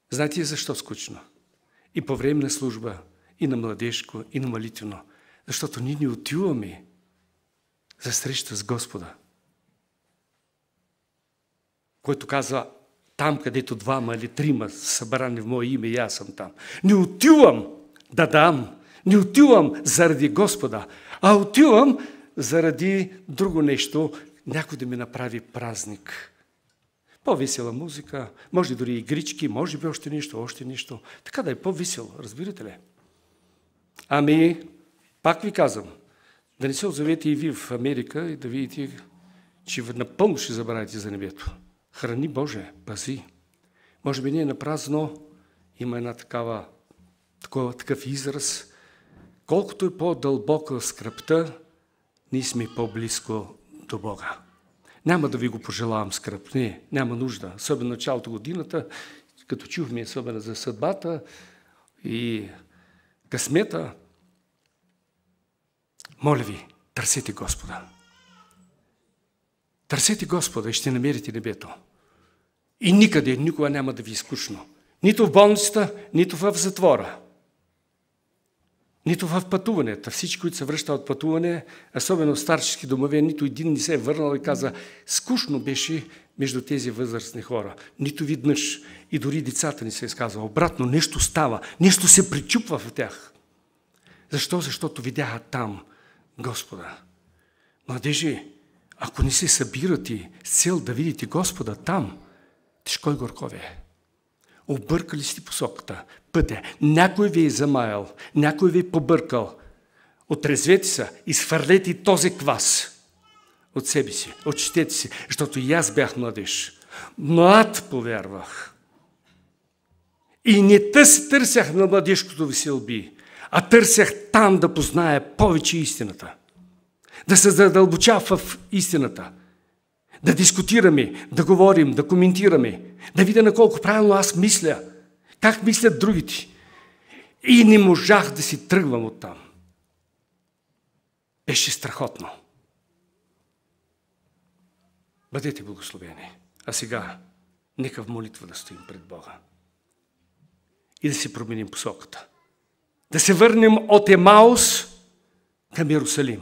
Знаете ли защо скучно? И по време на служба, и на младежко, и на молитвено. Защото ние не отиваме за среща с Господа. Който казва, там, където 2 или 3 са събрани в мое име, и аз съм там. Не отивам да дам, не отивам заради Господа, а отивам заради друго нещо, някой да ми направи празник. По-весела музика, може дори игрички, може би още нещо. Така да е по-весело, разбирате ли? Ами, пак ви казвам, да не се озовете и вие в Америка и да видите, че напълно ще забравите за небето. Храни Боже, пази. Може би ние на празно има такъв израз. Колкото е по-дълбока скръпта, ние сме по-близко до Бога. Няма да ви го пожелавам скръп. Не, няма нужда. Особено началото годината, като чухме особено за съдбата и късмета. Моля ви, търсете Господа. Търсете Господа и ще намерите небето. И никога няма да ви е скучно. Нито в болницата, нито в затвора. Нито в пътуванията. Всички, които се връщат от пътуване, особено в старчески домове, нито един не се е върнал и каза, скучно беше между тези възрастни хора. Нито веднъж. И дори децата ни се изказва. Обратно, нещо става, нещо се причупва в тях. Защо? Защото видяха там Господа. Младежи, ако не се събирате с цел да видите Господа там, тежко и горко ви е. Объркали сте посоката, пътя. Някой ви е замаял, някой ви е побъркал. Отрезвете се, изхвърлете този квас от себе си, очистете си, защото и аз бях младеж. Млад повярвах. И не търсях на младежкото веселби, а търсях там да позная повече истината. Да се задълбоча в истината. Да дискутираме, да говорим, да коментираме, да видя на колко правилно аз мисля, как мислят другите. И не можах да си тръгвам оттам. Беше страхотно. Бъдете благословени. А сега, нека в молитва да стоим пред Бога. И да си променим посоката. Да се върнем от Емаус към Иерусалим,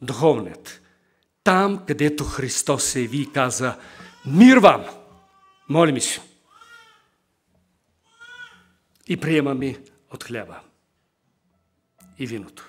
духовният. Там, където Христос се яви и каза: мир вам! Молим се. И приемаме от хляба и виното.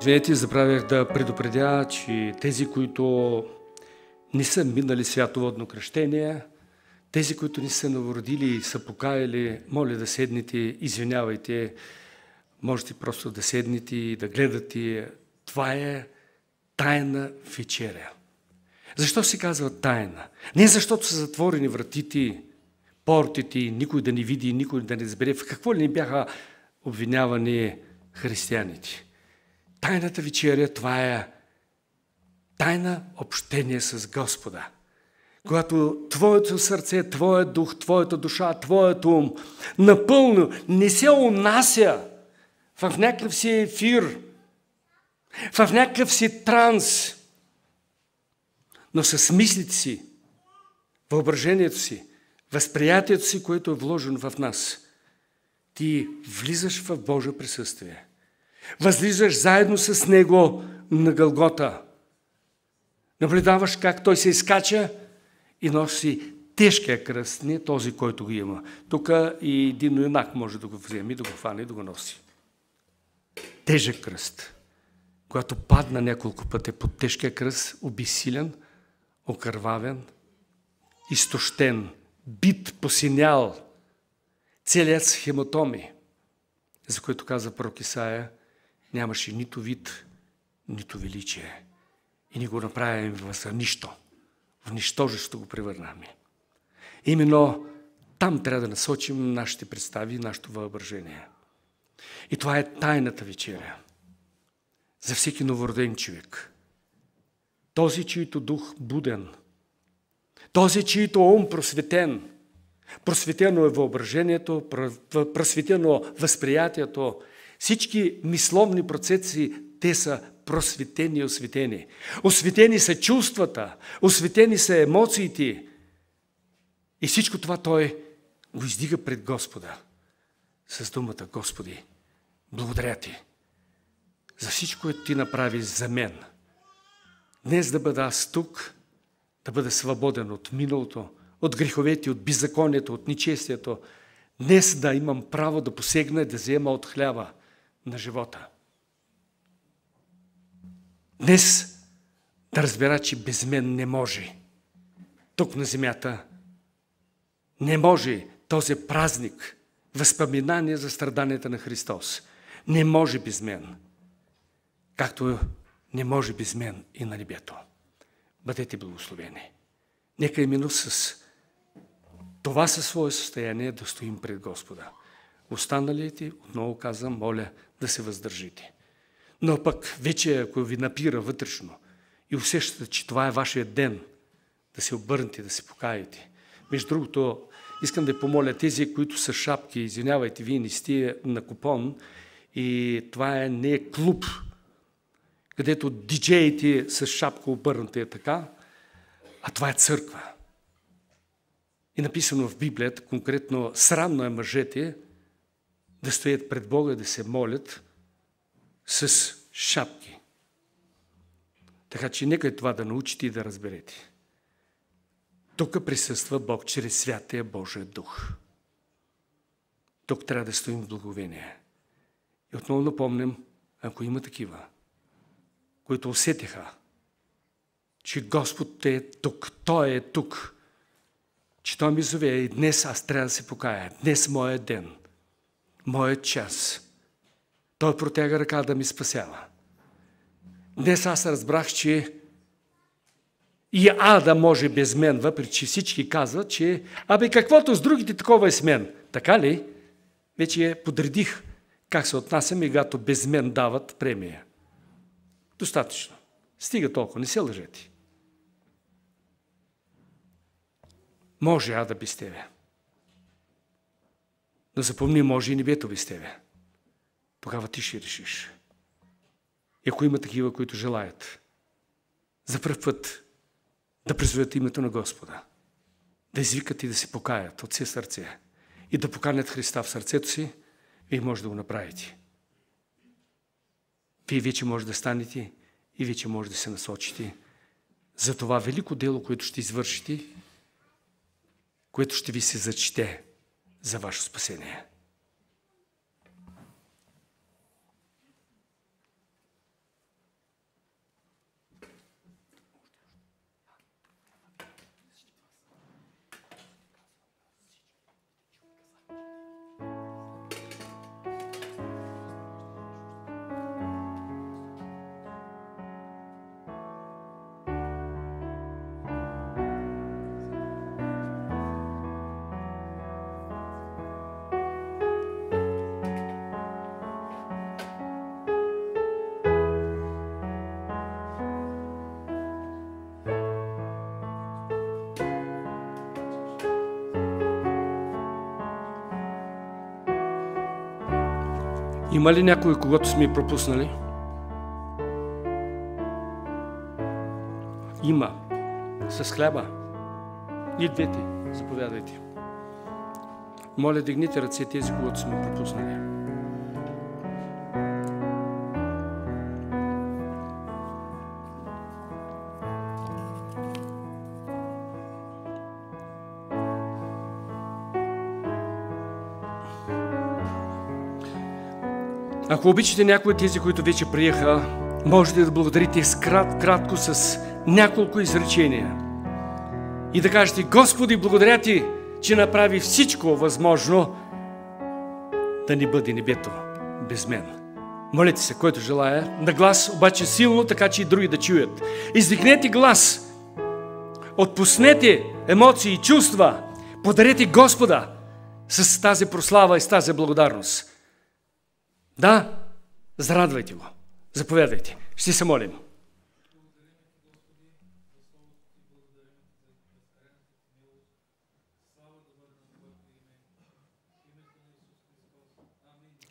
Извинете, забравях да предупредя, че тези, които не са минали святоводно кръщение, тези, които не са новородили и са покаяли, моля да седнете, извинявайте, можете просто да седнете и да гледате. Това е тайна вечеря. Защо се казва тайна? Не защото са затворени вратите, портите, никой да не види, никой да не разбере в какво ли не бяха обвинявани християните. Тайната вечеря, това е тайна общение с Господа. Когато твоето сърце, твоят дух, твоята душа, твоят ум напълно не се унася в някакъв си ефир, в някакъв си транс, но с мислите си, въображението си, възприятието си, което е вложено в нас, ти влизаш в Божие присъствие. Възлизаш заедно с Него на Голгота. Наблюдаваш как Той се изкача и носи тежкия кръст, не този, който го има. Тук и един юнак може да го вземе, да го хване и да го носи. Тежък кръст. Когато падна няколко пъти под тежкия кръст, обезсилен, окървавен, изтощен, бит, посинял, целият с хематоми, за което каза пророк Исаия, нямаше нито вид, нито величие. И ни го направим за нищо. В нищожество го превърнахме. Именно там трябва да насочим нашите представи, нашето въображение. И това е тайната вечеря. За всеки новороден човек. Този, чийто дух буден. Този, чийто ум просветен. Просветено е въображението, просветено възприятието. Всички мисловни процеси, те са просветени и осветени. Осветени са чувствата, осветени са емоциите. И всичко това той го издига пред Господа. С думата: Господи, благодаря Ти за всичко, което Ти направи за мен. Днес да бъда аз тук, да бъда свободен от миналото, от греховете, от беззаконието, от нечестието. Днес да имам право да посегна и да взема от хляба на живота. Днес да разбера, че без мен не може. Тук на земята не може този празник, възпоминание за страданията на Христос. Не може без мен. Както не може без мен и на небето. Бъдете благословени. Нека именно с това със свое състояние да стоим пред Господа. Останалите, отново казвам, моля да се въздържите. Но пък вече, ако ви напира вътрешно и усещате, че това е вашия ден, да се обърнете, да се покаете. Между другото, искам да помоля тези, които са шапки, извинявайте, вие не сте на купон И това не е клуб, където диджеите с шапка обърната е така, а това е църква. И написано в Библията, конкретно срамно е мъжете да стоят пред Бога, да се молят с шапки. Така че нека това да научите и да разберете. Тук присъства Бог чрез Святия Божия Дух. Тук трябва да стоим в благовение. И отново напомням, ако има такива, които усетиха, че Господ е тук, Той е тук, че Той ми зове и днес аз трябва да се покая. Днес моят ден, моят час. Той протяга ръка да ми спасява. Днес аз разбрах, че и Ада може без мен, въпреки че всички казват, че каквото с другите, такова е с мен. Така ли? Вече подредих как се отнасям и когато без мен дават премия. Достатъчно. Стига толкова, не се лъжете. Може Ада без тебе. Но запомни, може и небето без тебе. Тогава ти ще решиш. И ако има такива, които желаят за пръв път да призовят името на Господа, да извикат и да се покаят от все сърце и да поканят Христа в сърцето си, вие може да го направите. Вие вече може да станете и вече може да се насочите за това велико дело, което ще извършите, което ще ви се зачете за ваше спасение. Има ли някой, когато сме пропуснали? Има. С хляба. И двете. Заповядайте. Моля, дигните ръце тези, когато сме пропуснали. Ако обичате някои от тези, които вече приеха, можете да благодарите кратко с няколко изречения. И да кажете: Господи, благодаря Ти, че направи всичко възможно да не бъде небето без мен. Молете се, който желая, на глас, обаче силно, така че и други да чуят. Издигнете глас, отпуснете емоции и чувства, подарете Господа с тази прослава и с тази благодарност. Да, зарадвайте го. Заповядайте. Ще се молим.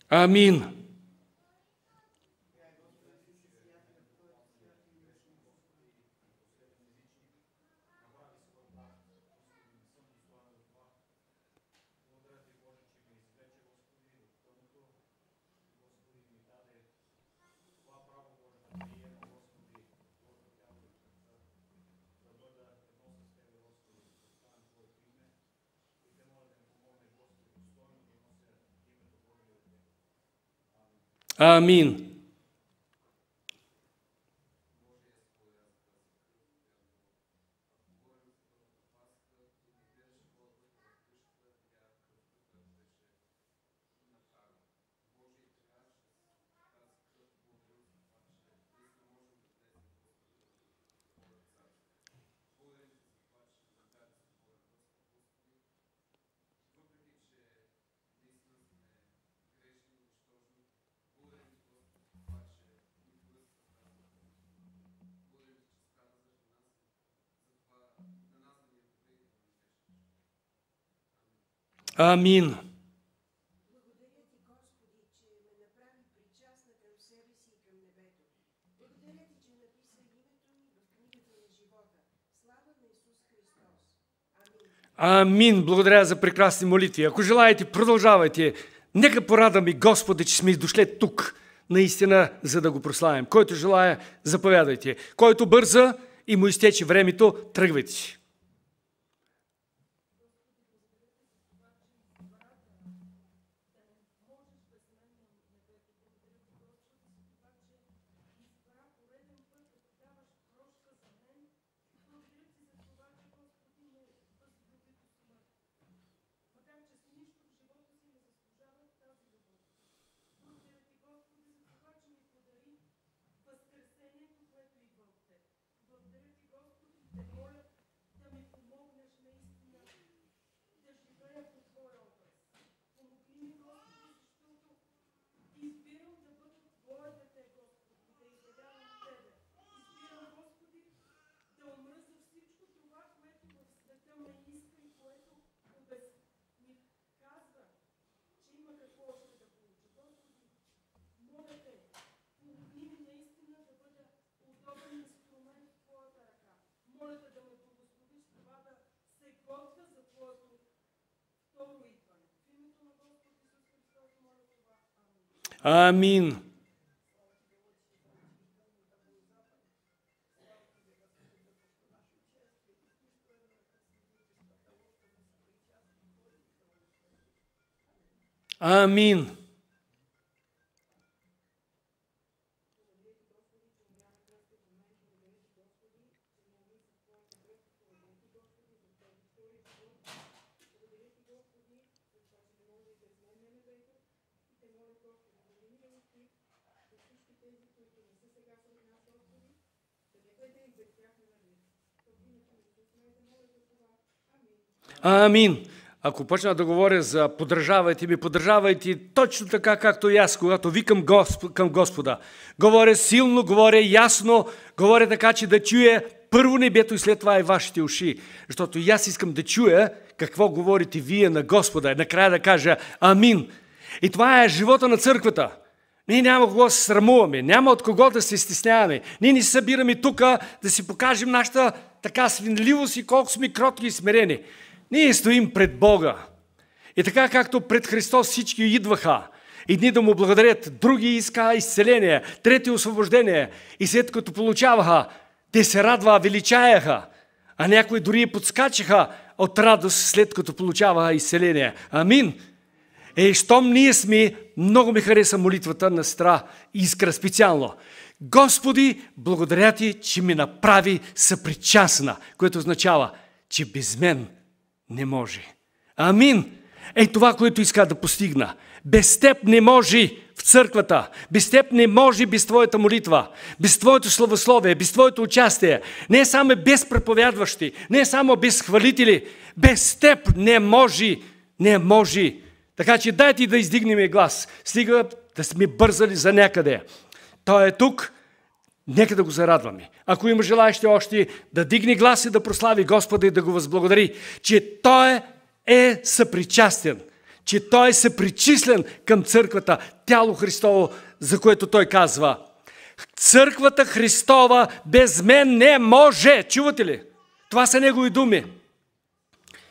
Амин. Амин. Амин. Амин. Благодаря за прекрасни молитви. Ако желаете, продължавайте. Нека порадваме Господа, че сме дошли тук, наистина, за да го прославим. Който желая, заповядайте. Който бърза и му изтече времето, тръгвайте си. Амин. Амин. Амин. Ако почна да говоря за поддържавайте ми, поддържавайте точно така, както и аз, когато викам към Господа. Говоря силно, говоря ясно, говоря така, че да чуя първо небето и след това и вашите уши. Защото и аз искам да чуя какво говорите вие на Господа. Накрая да кажа амин. И това е живота на църквата. Ние няма кого да се срамуваме, няма от кого да се стесняваме. Ние не се събираме тук да си покажем нашата така свинливост и колко сме кротки и смирени. Ние стоим пред Бога. И така както пред Христос всички идваха, едни да му благодарят, други иска изцеление, трети освобождение. И след като получаваха, те се радва, величаяха, а някои дори подскачаха от радост след като получаваха изцеление. Амин. Щом ние сме, много ми хареса молитвата на сестра Искра специално. Господи, благодаря ти, че ми направи съпричастна, което означава, че без мен не може. Амин. Това, което иска да постигна. Без теб не може в църквата. Без теб не може без твоята молитва. Без твоето славословие, без твоето участие. Не само без проповядващи, не само без хвалители. Без теб не може. Не може. Така че дайте да издигнем глас. Стига да сме бързали за някъде. Той е тук. Нека да го зарадваме. Ако има желаещи още да дигне глас и да прослави Господа и да го възблагодари, че Той е съпричастен, че Той е съпричислен към църквата, тяло Христово, за което Той казва: църквата Христова без мен не може. Чувате ли? Това са Негови думи.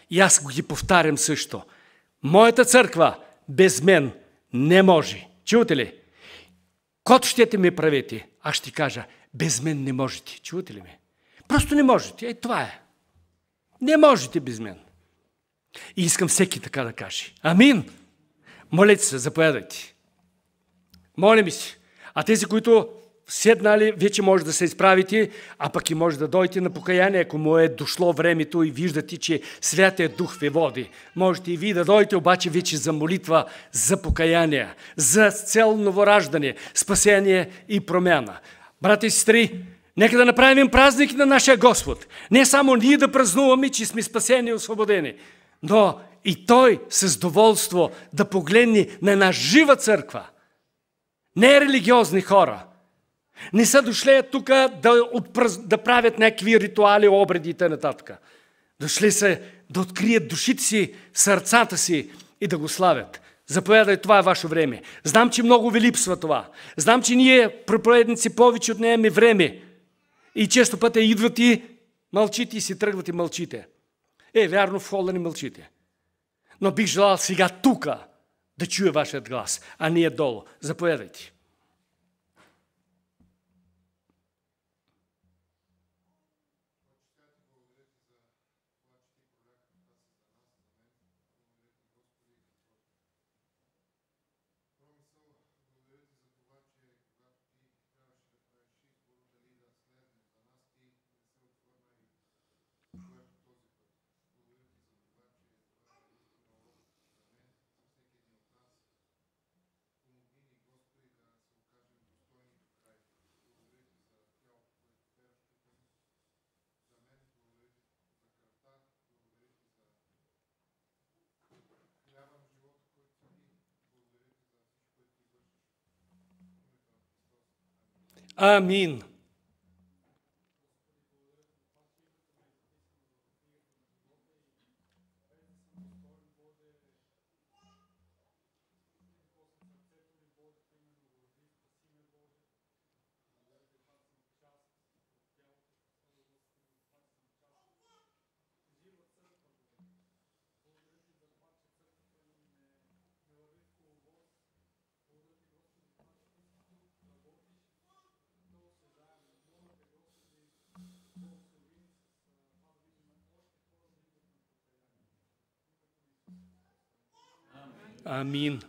И аз го ги повтарям също. Моята църква без мен не може. Чувате ли? Кото щете ме правете, аз ще кажа, без мен не можете. Чувате ли ме? Просто не можете. Това е. Не можете без мен. И искам всеки така да каже. Амин. Молете се, заповядайте. Молим се. А тези, които седнали, вече може да се изправите, а пък и може да дойдете на покаяние, ако му е дошло времето и виждате, че Святият Дух ви води. Можете и вие да дойдете, обаче вече за молитва, за покаяние, за цел новораждане, спасение и промяна. Брати и сестри, нека да направим празник на нашия Господ. Не само ние да празнуваме, че сме спасени и освободени, но и Той с доволство да погледне на една жива църква. Не религиозни хора. Не са дошли тук да правят някакви ритуали, обреди и т.н. Дошли са да открият душите си, сърцата си и да го славят. Заповядай, това е ваше време. Знам, че много ви липсва това. Знам, че ние, проповедници, повече отнемаме време. И често пъти идват и Мълчите и си тръгвате, мълчите. Вярно, в хола не мълчите. Но бих желал сега тука да чуя вашият глас, а не долу. Заповядайте. Амин. Амин.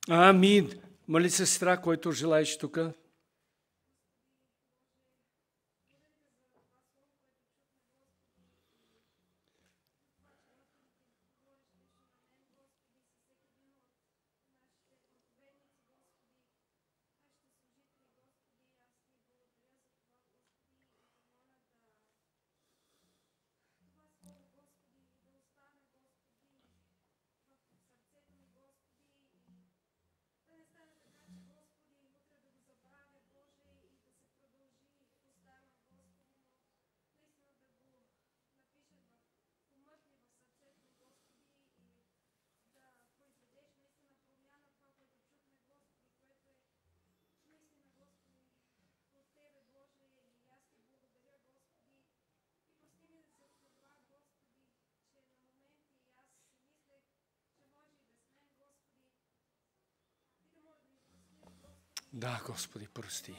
Амин. Моли се, сестра, който желаеш тук. Да, Господи, прости.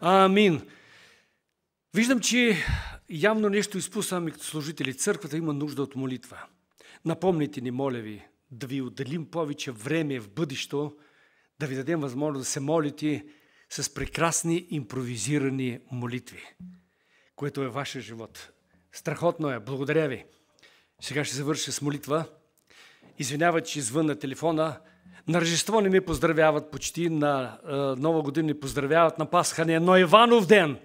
Амин. Виждам, че явно нещо изпуснаме като служители. Църквата има нужда от молитва. Напомните ни, моля ви, да ви отделим повече време в бъдещето, да ви дадем възможност да се молите с прекрасни импровизирани молитви, което е вашия живот. Страхотно е. Благодаря ви. Сега ще завърша с молитва. Извинявай, че звънна телефона. На Рождество не ме поздравяват почти, на Нова година не поздравяват, на Пасха не, но Иванов ден.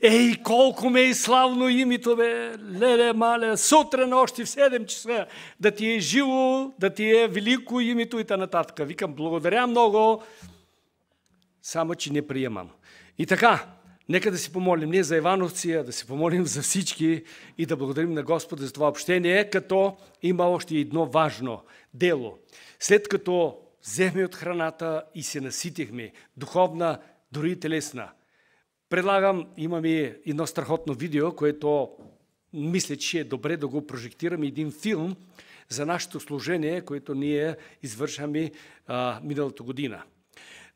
Ей, колко ме е славно името, бе! Леле, мале, сутрин още в 7 часа, да ти е живо, да ти е велико името и т.н. Викам, благодаря много, само че не приемам. И така, нека да си помолим не за ивановци, а да си помолим за всички и да благодарим на Господа за това общение, като има още едно важно дело. След като взехме от храната и се наситихме, духовна, дори и телесна, предлагам, имаме едно страхотно видео, което мисля, че е добре да го прожектираме, един филм за нашето служение, което ние извършваме миналата година.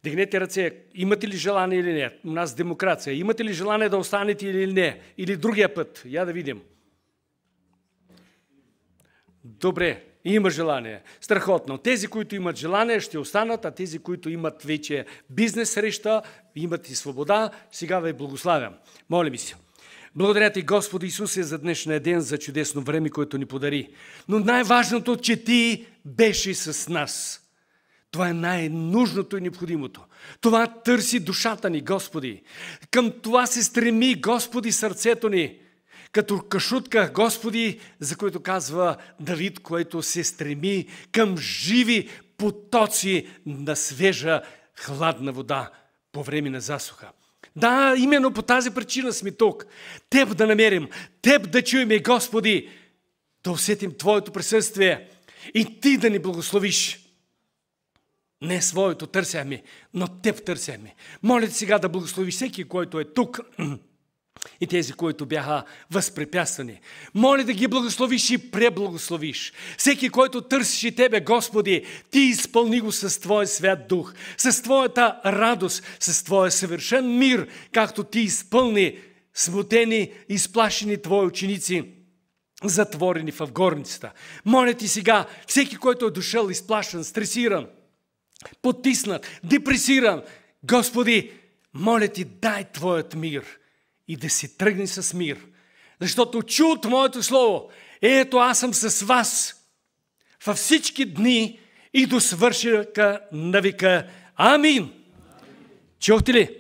Дигнете ръце, имате ли желание или не? У нас демокрация. Имате ли желание да останете или не? Или другия път? Я да видим. Добре, има желание. Страхотно. Тези, които имат желание, ще останат, а тези, които имат вече бизнес среща, имат и свобода, сега ви благославям. Молим се. Благодаря ти, Господи Исусе, за днешния ден, за чудесно време, което ни подари. Но най-важното, че ти беше с нас. Това е най-нужното и необходимото. Това търси душата ни, Господи. Към това се стреми, Господи, сърцето ни. Като кашутка, Господи, за което казва Давид, което се стреми към живи потоци на свежа, хладна вода по време на засуха. Да, именно по тази причина сме тук. Теб да намерим, Теб да чуем, Господи, да усетим Твоето присъствие и Ти да ни благословиш. Не своето търсяме, но Теб търсяме. Моля Ти сега да благословиш всеки, който е тук и тези, които бяха възпрепятствани. Моля да ги благословиш и преблагословиш. Всеки, който търсиш Тебе, Господи, Ти изпълни го с Твоя свят дух, с Твоята радост, с Твоя съвършен мир, както Ти изпълни смутени, изплашени Твои ученици, затворени в горницата. Моля Ти сега, всеки, който е дошъл изплашен, стресиран, потиснат, депресиран, Господи, моля Ти, дай Твоят мир и да си тръгне с мир. Защото чу от Моето слово, ето аз съм с вас във всички дни и до свършека на века. Амин! Чухте ли?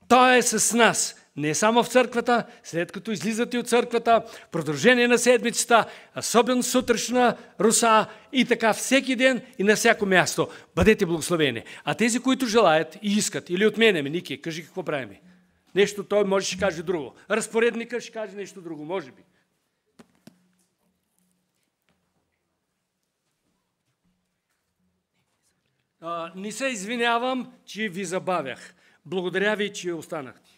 Той е с нас. Не само в църквата, след като излизате от църквата, в продължение на седмицата, особено сутрешна руса и така всеки ден и на всяко място. Бъдете благословени. А тези, които желаят и искат, или отменяме, Ники, кажи какво правим. Нещо той може ще каже друго. Разпоредника ще каже нещо друго, може би. Не се извинявам, че ви забавях. Благодаря ви, че останахте.